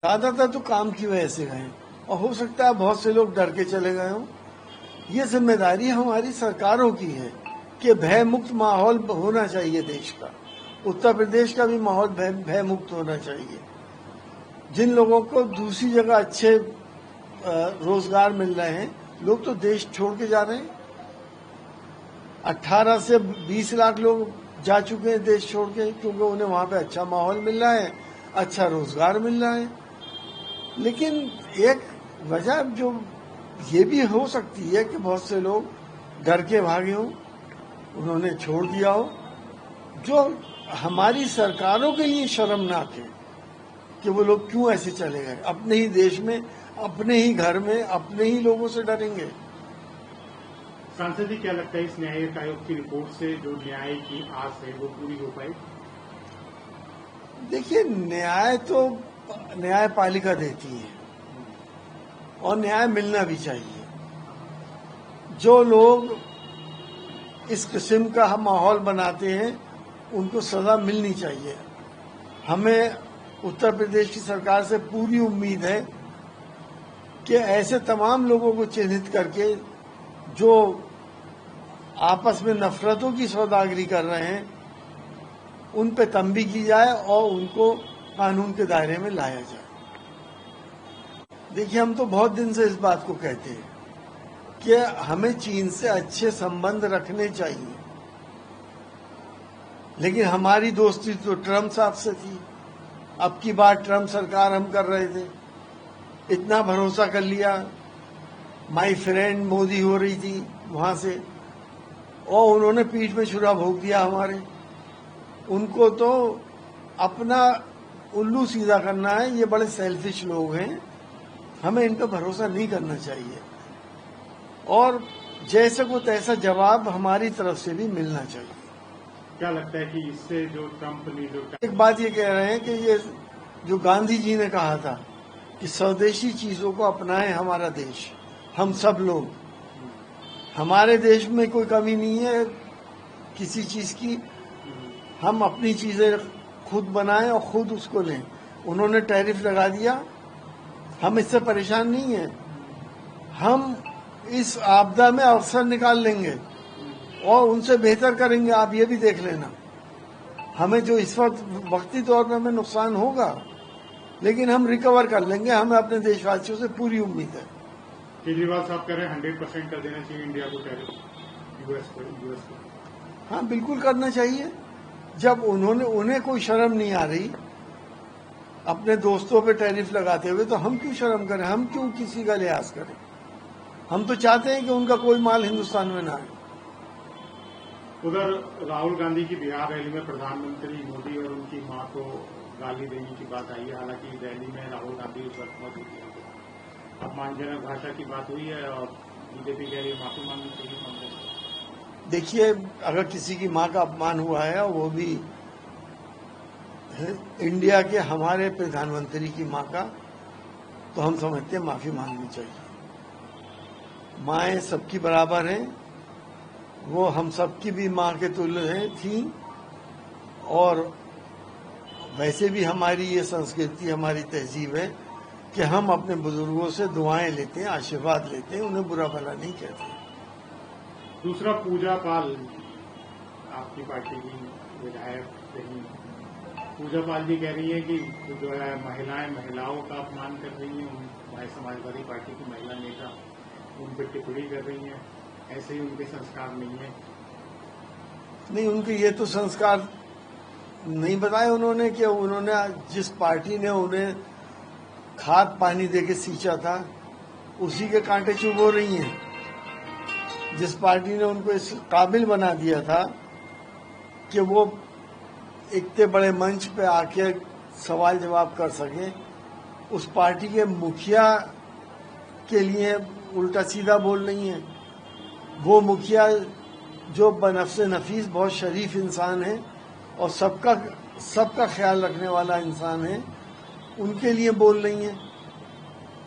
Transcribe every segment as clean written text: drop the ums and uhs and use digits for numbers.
ज्यादातर तो काम की वजह से गए और हो सकता है बहुत से लोग डर के चले गए हों। ये जिम्मेदारी हमारी सरकारों की है कि भय मुक्त माहौल होना चाहिए देश का। उत्तर प्रदेश का भी माहौल भय मुक्त होना चाहिए। जिन लोगों को दूसरी जगह अच्छे रोजगार मिल रहे हैं, लोग तो देश छोड़ के जा रहे हैं। 18 से 20 लाख लोग जा चुके हैं देश छोड़ के, क्योंकि उन्हें वहां पे अच्छा माहौल मिल रहा है, अच्छा रोजगार मिल रहा है। लेकिन एक वजह जो ये भी हो सकती है कि बहुत से लोग डर के भागे हों, उन्होंने छोड़ दिया हो, जो हमारी सरकारों के लिए शर्मनाक है कि वो लोग क्यों ऐसे चले गए। अपने ही देश में, अपने ही घर में, अपने ही लोगों से डरेंगे। सांसद जी, क्या लगता है इस न्यायिक आयोग की रिपोर्ट से जो न्याय की आस है वो पूरी हो पाएगी? देखिए, न्याय तो न्यायपालिका देती है और न्याय मिलना भी चाहिए। जो लोग इस किस्म का माहौल बनाते हैं उनको सजा मिलनी चाहिए। हमें उत्तर प्रदेश की सरकार से पूरी उम्मीद है कि ऐसे तमाम लोगों को चिन्हित करके जो आपस में नफरतों की सौदागरी कर रहे हैं उन पे तंबी की जाए और उनको कानून के दायरे में लाया जाए। देखिए, हम तो बहुत दिन से इस बात को कहते हैं कि हमें चीन से अच्छे संबंध रखने चाहिए, लेकिन हमारी दोस्ती तो ट्रम्प साहब से थी। अब की बार ट्रम्प सरकार हम कर रहे थे, इतना भरोसा कर लिया, माई फ्रेंड मोदी हो रही थी वहां से, और उन्होंने पीठ में छुरा भोग दिया हमारे। उनको तो अपना उल्लू सीधा करना है। ये बड़े सेल्फिश लोग हैं, हमें इन पर भरोसा नहीं करना चाहिए और जैसे को तैसा जवाब हमारी तरफ से भी मिलना चाहिए। क्या लगता है कि इससे जो ट्रंप ने जो एक बात ये कह रहे हैं कि ये जो गांधी जी ने कहा था कि स्वदेशी चीजों को अपनाएं हमारा देश, हम सब लोग, हमारे देश में कोई कमी नहीं है किसी चीज की। हम अपनी चीजें खुद बनाएं और खुद उसको लें। उन्होंने टैरिफ लगा दिया, हम इससे परेशान नहीं है। हम इस आपदा में अवसर निकाल लेंगे और उनसे बेहतर करेंगे। आप ये भी देख लेना, हमें जो इस वक्त वक्ती तौर पर हमें नुकसान होगा, लेकिन हम रिकवर कर लेंगे। हमें अपने देशवासियों से पूरी उम्मीद है। केजरीवाल साहब कह रहे हैं 100% कर देना चाहिए इंडिया को टैरिफ, यूएस को। हाँ, बिल्कुल करना चाहिए। जब उन्हें कोई शर्म नहीं आ रही अपने दोस्तों पे टैरिफ लगाते हुए, तो हम क्यों शर्म करें, हम क्यों किसी का लिहाज करें। हम तो चाहते हैं कि उनका कोई माल हिंदुस्तान में ना आए। उधर राहुल गांधी की बिहार रैली में प्रधानमंत्री मोदी और उनकी मां को गाली देने की बात आई है। हालांकि रैली में राहुल गांधी इस वक्त मौजूद नहीं थे। अपमानजनक भाषा की बात हुई है और बीजेपी कह रही है माफी मांगनी चाहिए कांग्रेस को। देखिए, अगर किसी की मां का अपमान हुआ है और वो भी इंडिया के हमारे प्रधानमंत्री की मां का, तो हम समझते हैं माफी मांगनी चाहिए। माएं सबकी बराबर हैं, वो हम सबकी भी मां के तुल्य हैं थी। और वैसे भी हमारी ये संस्कृति, हमारी तहजीब है कि हम अपने बुजुर्गों से दुआएं लेते हैं, आशीर्वाद लेते हैं, उन्हें बुरा भला नहीं कहते। दूसरा, पूजा पाल आपकी पार्टी की विधायक रही। पूजा पाल जी कह रही है कि जो है महिलाओं का अपमान कर रही है। हमारे समाजवादी पार्टी की महिला नेता उन पर टिप्पणी कर रही है, ऐसे ही उनके संस्कार नहीं है। नहीं, उनके ये तो संस्कार नहीं बताए उन्होंने कि उन्होंने जिस पार्टी ने उन्हें खाद पानी देके सींचा था उसी के कांटे चुभ हो रही हैं। जिस पार्टी ने उनको इस काबिल बना दिया था कि वो इतने बड़े मंच पे आके सवाल जवाब कर सके, उस पार्टी के मुखिया के लिए उल्टा सीधा बोल रही है। वो मुखिया जो बनफ्से नफीस बहुत शरीफ इंसान है और सबका ख्याल रखने वाला इंसान है, उनके लिए बोल रही हैं।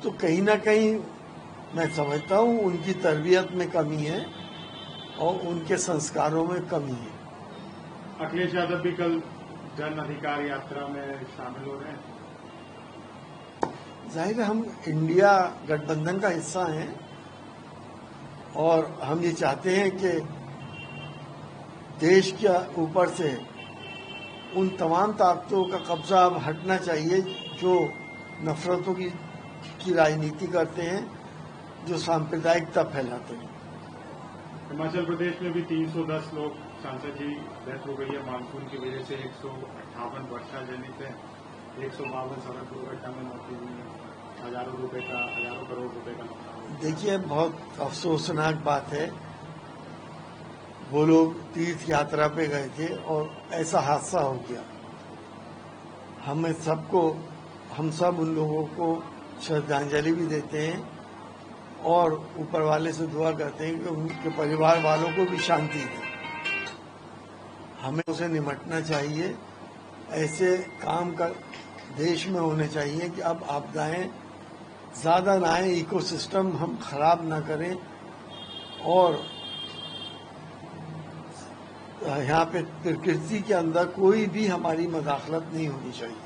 तो कहीं ना कहीं मैं समझता हूँ उनकी तरबियत में कमी है और उनके संस्कारों में कमी है। अखिलेश यादव भी कल जन अधिकार यात्रा में शामिल हो रहे हैं। जाहिर है हम इंडिया गठबंधन का हिस्सा हैं और हम ये चाहते हैं कि देश के ऊपर से उन तमाम ताकतों का कब्जा अब हटना चाहिए जो नफरतों की राजनीति करते हैं, जो सांप्रदायिकता फैलाते हैं। हिमाचल प्रदेश में भी 310 लोग सांसद जी डेथ हो गई है मानसून की वजह से। 158 वर्षा जनित है, 152 सड़क दुर्घटना में मौतें हुई है, हजारों करोड़ रुपए का नुकसान। देखिए, बहुत अफसोसनाक बात है। वो लोग तीर्थ यात्रा पे गए थे और ऐसा हादसा हो गया। हम सब उन लोगों को श्रद्धांजलि भी देते हैं और ऊपर वाले से दुआ करते हैं कि उनके परिवार वालों को भी शांति दे। हमें उसे निपटना चाहिए। ऐसे काम का देश में होने चाहिए कि अब आपदाएं ज्यादा ना आए, इकोसिस्टम हम खराब ना करें और यहाँ पे प्रकृति के अंदर कोई भी हमारी मदाखलत नहीं होनी चाहिए।